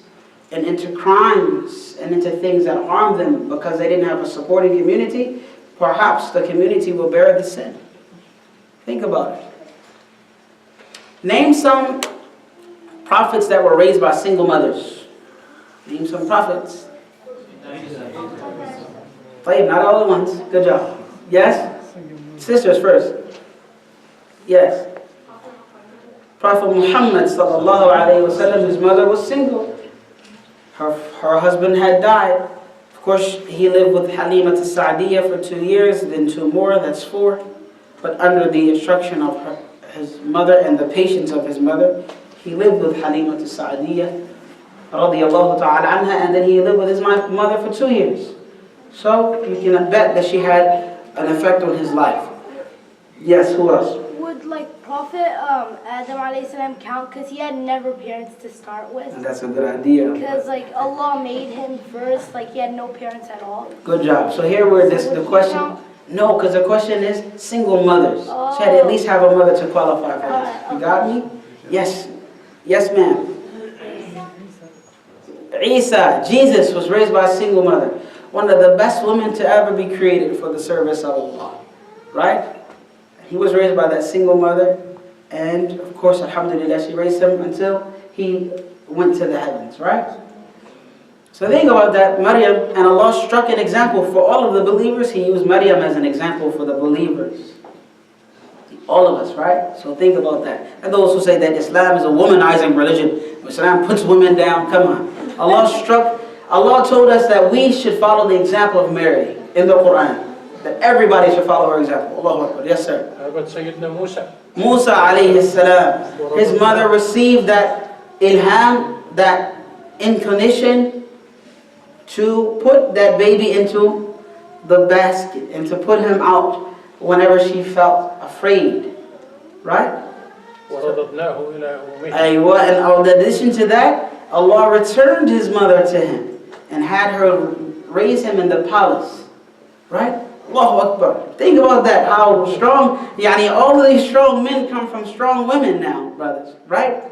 and into crimes and into things that harm them because they didn't have a supporting community, perhaps the community will bear the sin. Think about it. Name some prophets that were raised by single mothers. Name some prophets. Not all at once. Good job. Yes? Sisters first. Yes. Prophet Muhammad sallallahu alayhi wa sallam, his mother was single. Her husband had died. Of course, he lived with Halima Sa'diyah for 2 years, then 2 more, that's 4. But under the instruction of his mother and the patience of his mother, he lived with Halima Sa'diyah radiyallahu ta'ala anha, and then he lived with his mother for 2 years. So you can bet that she had an effect on his life. Yes, who else? Would Prophet Adam alayhi salam count because he had never parents to start with? And that's a good idea. Because Allah made him first, he had no parents at all. Good job. So here we're the question. No, because the question is single mothers. Oh. She had to at least have a mother to qualify for this. You got me? Yes. Yes, ma'am. Isa, Jesus, was raised by a single mother. One of the best women to ever be created for the service of Allah. Right? He was raised by that single mother. And of course, alhamdulillah, she raised him until he went to the heavens, right? So think about that, Maryam, and Allah struck an example for all of the believers. He used Maryam as an example for the believers. All of us, right? So think about that. And those who say that Islam is a womanizing religion, Islam puts women down, come on. Allah told us that we should follow the example of Mary in the Quran. That everybody should follow her example. Allahu Akbar. Yes, sir. How about Sayyidina Musa? Musa alayhi salam. His mother received that ilham, that inclination to put that baby into the basket and to put him out whenever she felt afraid. Right? وَرَضَبْنَاهُ إِلَىٰ أُمِّهِ. Aywa, and in addition to that, Allah returned his mother to him and had her raise him in the palace. Right? Allahu Akbar. Think about that, how strong, all of these strong men come from strong women now, brothers. Right?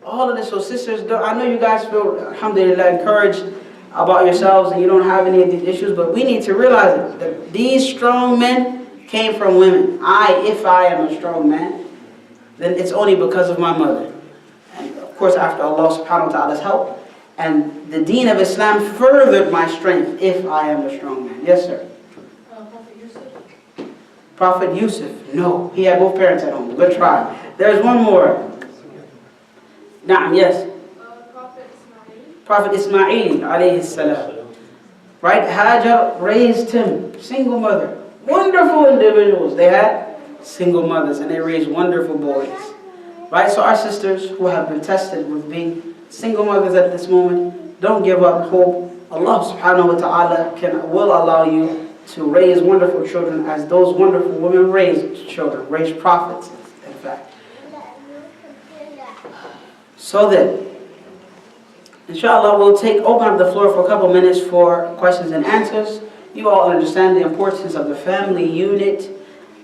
All of this, so sisters, I know you guys feel, alhamdulillah, encouraged about yourselves and you don't have any of these issues, but we need to realize it, that these strong men came from women. If I am a strong man, then it's only because of my mother. And of course, after Allah subhanahu wa ta'ala's help, and the deen of Islam furthered my strength if I am a strong man. Yes, sir. Prophet Yusuf. Prophet Yusuf, no. He had both parents at home. Good try. There's one more. Naam, yes. Prophet Ismail. Prophet Ismail, alayhi salam. Right? Hajar raised him, single mother. Wonderful individuals. They had single mothers and they raised wonderful boys. Right? So our sisters who have been tested with being single mothers at this moment, don't give up hope. Allah subhanahu wa ta'ala will allow you to raise wonderful children as those wonderful women raised children, raised prophets, in fact. So then, inshallah, we'll open up the floor for a couple minutes for questions and answers. You all understand the importance of the family unit,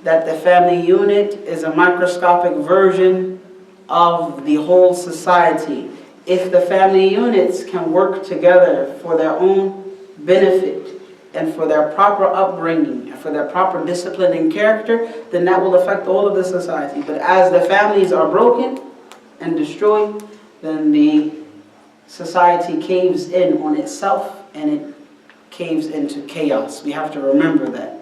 that the family unit is a microscopic version of the whole society. If the family units can work together for their own benefit and for their proper upbringing and for their proper discipline and character, then that will affect all of the society. But as the families are broken and destroyed, then the society caves in on itself and it caves into chaos. We have to remember that.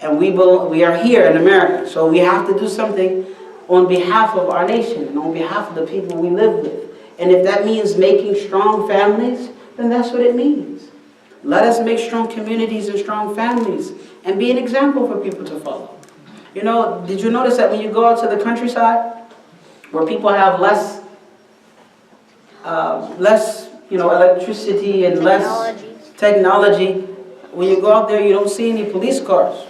And we are here in America, so we have to do something on behalf of our nation and on behalf of the people we live with. And if that means making strong families, then that's what it means. Let us make strong communities and strong families and be an example for people to follow. Did you notice that when you go out to the countryside, where people have less electricity and less technology, when you go out there, you don't see any police cars.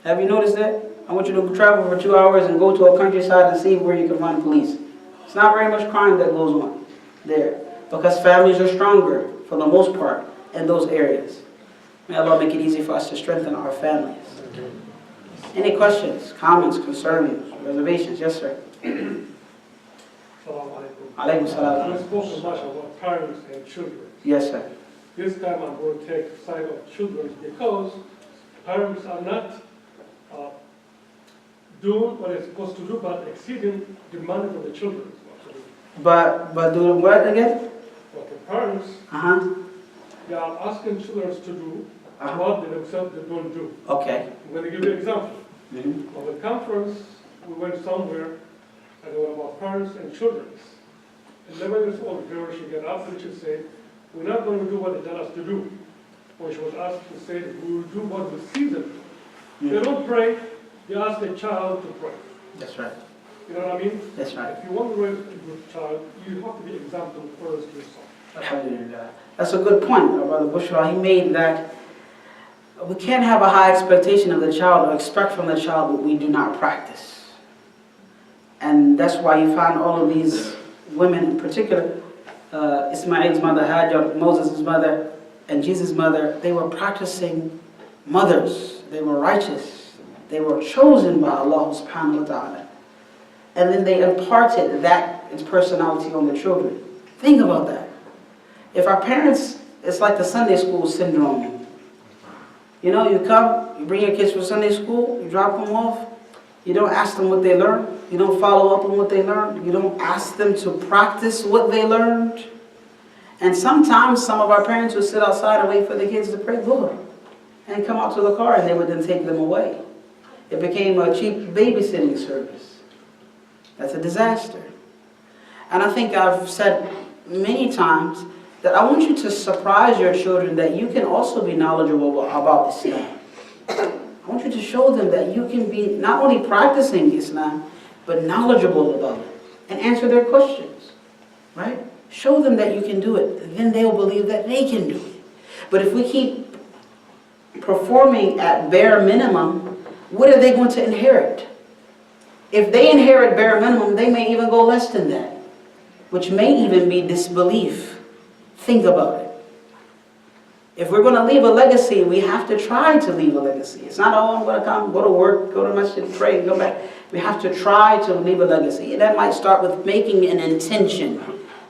Have you noticed that? I want you to travel for 2 hours and go to a countryside and see where you can find police. It's not very much crime that goes on there, because families are stronger for the most part in those areas. May Allah make it easy for us to strengthen our families. Any questions, comments, concerns, reservations? Yes, sir. Alaykum salam. We spoke so much about parents and children. Yes, sir. This time I'm going to take the side of children because parents are not doing what they're supposed to do, but exceeding demand from the children. But doing what again? But the parents, they are asking children to do what they themselves they don't do. Okay. I'm going to give you an example. Mm-hmm. On the conference, we went somewhere, and it was about parents and children. 11 years old girl, she got up and she said, we're not going to do what they tell us to do. When she was asked to say, we will do what we see them do. They don't pray, they ask the child to pray. That's right. You know what I mean? That's right. If you want to raise a good child, you have to be example first yourself. Alhamdulillah. That's a good point, Brother Bushra. He made that we can't have a high expectation of the child or expect from the child what we do not practice. And that's why you find all of these women in particular, Ismail's mother, Hajar, Moses' mother, and Jesus' mother, they were practicing mothers. They were righteous. They were chosen by Allah subhanahu wa ta'ala. And then they imparted that its personality on the children. Think about that. If our parents, it's like the Sunday school syndrome. You come, you bring your kids for Sunday school, you drop them off, you don't ask them what they learn. You don't follow up on what they learned. You don't ask them to practice what they learned. And sometimes some of our parents would sit outside and wait for the kids to pray Dhuhr and come out to the car, and they would then take them away. It became a cheap babysitting service. That's a disaster. And I think I've said many times that I want you to surprise your children that you can also be knowledgeable about Islam. I want you to show them that you can be not only practicing Islam, but knowledgeable about it and answer their questions, right? Show them that you can do it. Then they'll believe that they can do it. But if we keep performing at bare minimum, what are they going to inherit? If they inherit bare minimum, they may even go less than that, which may even be disbelief. Think about it. If we're going to leave a legacy, we have to try to leave a legacy. It's not, oh, I'm going to come, go to work, go to masjid, pray, and go back. We have to try to leave a legacy. And that might start with making an intention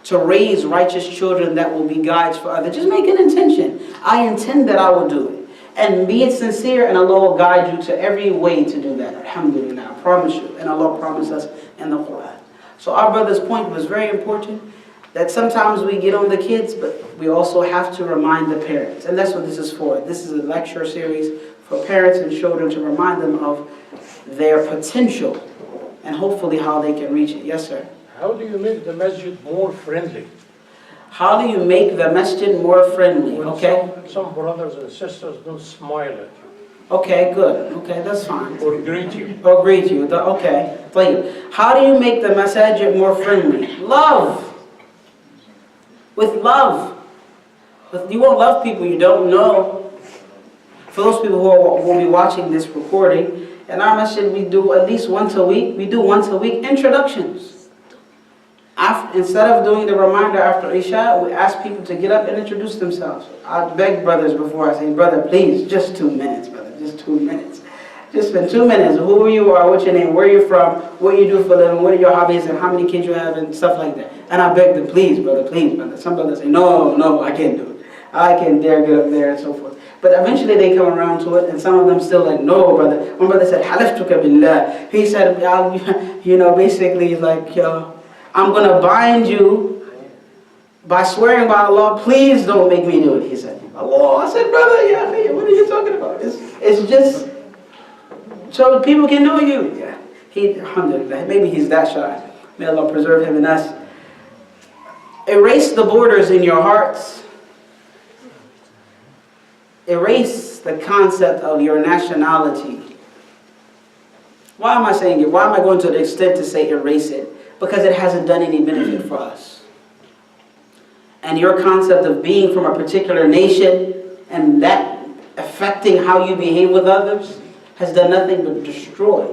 to raise righteous children that will be guides for others. Just make an intention. I intend that I will do it. And be it sincere, and Allah will guide you to every way to do that. Alhamdulillah, I promise you. And Allah promised us in the Quran. So our brother's point was very important, that sometimes we get on the kids, but we also have to remind the parents. And that's what this is for. This is a lecture series for parents and children to remind them of their potential and hopefully how they can reach it. Yes, sir? How do you make the masjid more friendly? How do you make the masjid more friendly? When Okay. some brothers and sisters don't smile at you Okay, good. Okay, that's fine. or greet you. Or greet you. Okay. طيب. How do you make the masajid more friendly? Love. With love. You won't love people you don't know. For those people who will be watching this recording, in our masjid we do at least once a week. We do once a week introductions. Instead of doing the reminder after Isha, we ask people to get up and introduce themselves. I beg brothers before I say, brother, please, just 2 minutes, brother, just 2 minutes. Just spend 2 minutes, who you are, what's your name, where you're from, what you do for a living, what are your hobbies, and how many kids you have, and stuff like that. And I beg them, please, brother, please, brother. Some brothers say, no, I can't do it. I can't dare get up there, and so forth. But eventually they come around to it, and some of them still like, no, brother. One brother said, halaftuka billah. He said, basically like, I'm going to bind you by swearing by Allah, please don't make me do it, he said. Allah, I said, brother, yeah, what are you talking about? It's just so people can know you. Yeah. Alhamdulillah, maybe he's that shy. May Allah preserve him and us. Erase the borders in your hearts. Erase the concept of your nationality. Why am I saying it? Why am I going to the extent to say erase it? Because it hasn't done any benefit for us. And your concept of being from a particular nation and that affecting how you behave with others has done nothing but destroy.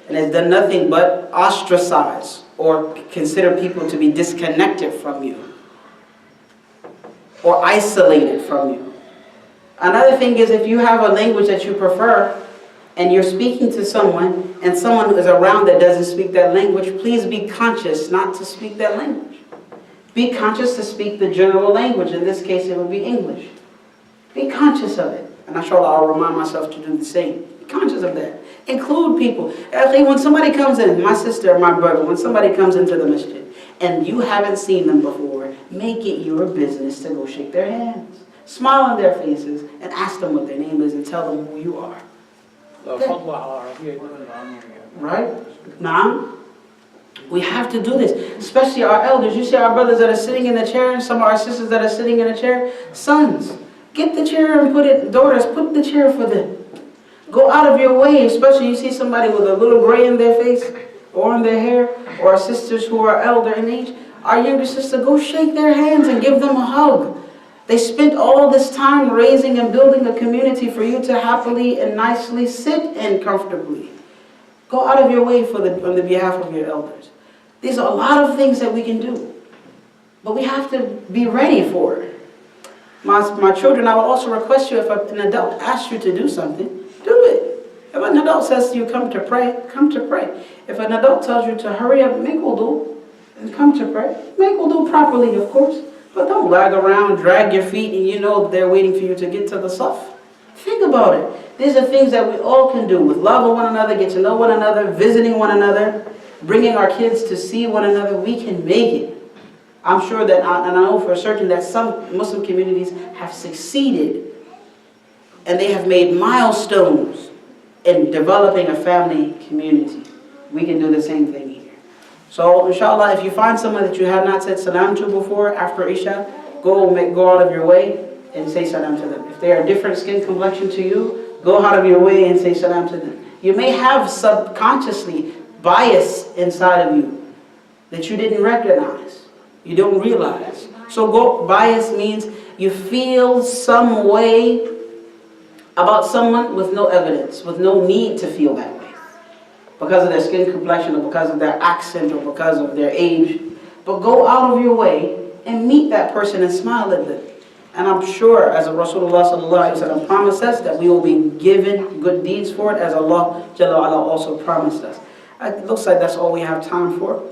And has done nothing but ostracize or consider people to be disconnected from you or isolated from you. Another thing is, if you have a language that you prefer and you're speaking to someone and someone who is around that doesn't speak that language, please be conscious not to speak that language. Be conscious to speak the general language. In this case, it would be English. Be conscious of it. And inshallah, I'll remind myself to do the same. Be conscious of that. Include people. Actually, when somebody comes in, my sister or my brother, when somebody comes into the masjid and you haven't seen them before, make it your business to go shake their hands. Smile on their faces and ask them what their name is and tell them who you are. Right? Now, we have to do this, especially our elders. You see our brothers that are sitting in the chair, some of our sisters that are sitting in the chair. Sons, get the chair and put it, daughters, put the chair for them. Go out of your way, especially you see somebody with a little gray in their face or in their hair, or our sisters who are elder in age. Our younger sister, go shake their hands and give them a hug. They spent all this time raising and building a community for you to happily and nicely sit in comfortably. Go out of your way on the behalf of your elders. These are a lot of things that we can do, but we have to be ready for it. My children, I will also request you, if an adult asks you to do something, do it. If an adult says to you, come to pray, come to pray. If an adult tells you to hurry up, make wudu, and come to pray, make wudu properly, of course. But don't lag around, drag your feet, and you know they're waiting for you to get to the saf. Think about it. These are things that we all can do with love of one another, get to know one another, visiting one another, bringing our kids to see one another. We can make it. I'm sure that, and I know for certain that some Muslim communities have succeeded and they have made milestones in developing a family community. We can do the same thing here. So, inshallah, if you find someone that you have not said salam to before after Isha, go out of your way and say salam to them. If they are different skin complexion to you, go out of your way and say salam to them. You may have subconsciously bias inside of you that you didn't recognize, you don't realize. So bias means you feel some way about someone with no evidence, with no need to feel that way, because of their skin complexion or because of their accent or because of their age. But go out of your way and meet that person and smile at them. And I'm sure, as Rasulullah sallallahu alaihi wasallam promised us, that we will be given good deeds for it, as Allah Jalla wa Ala also promised us. It looks like that's all we have time for.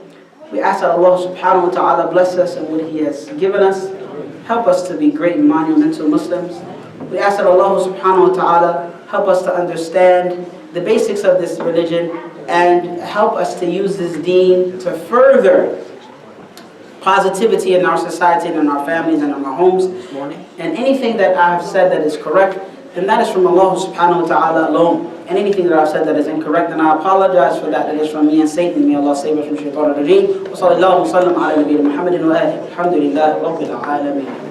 We ask that Allah subhanahu wa ta'ala bless us in what He has given us. Help us to be great and monumental Muslims. We ask that Allah subhanahu wa ta'ala help us to understand the basics of this religion and help us to use this deen to further positivity in our society and in our families and in our homes. And anything that I have said that is correct, then that is from Allah subhanahu wa ta'ala alone. And anything that I've said that is incorrect, then I apologize for that. That is from me and Satan. May Allah save us from shaitan al-rajim. Wa sallallahu wa sallam ala nabiyyina Muhammadin wa alihi. Alhamdulillah Rabbil Alameen.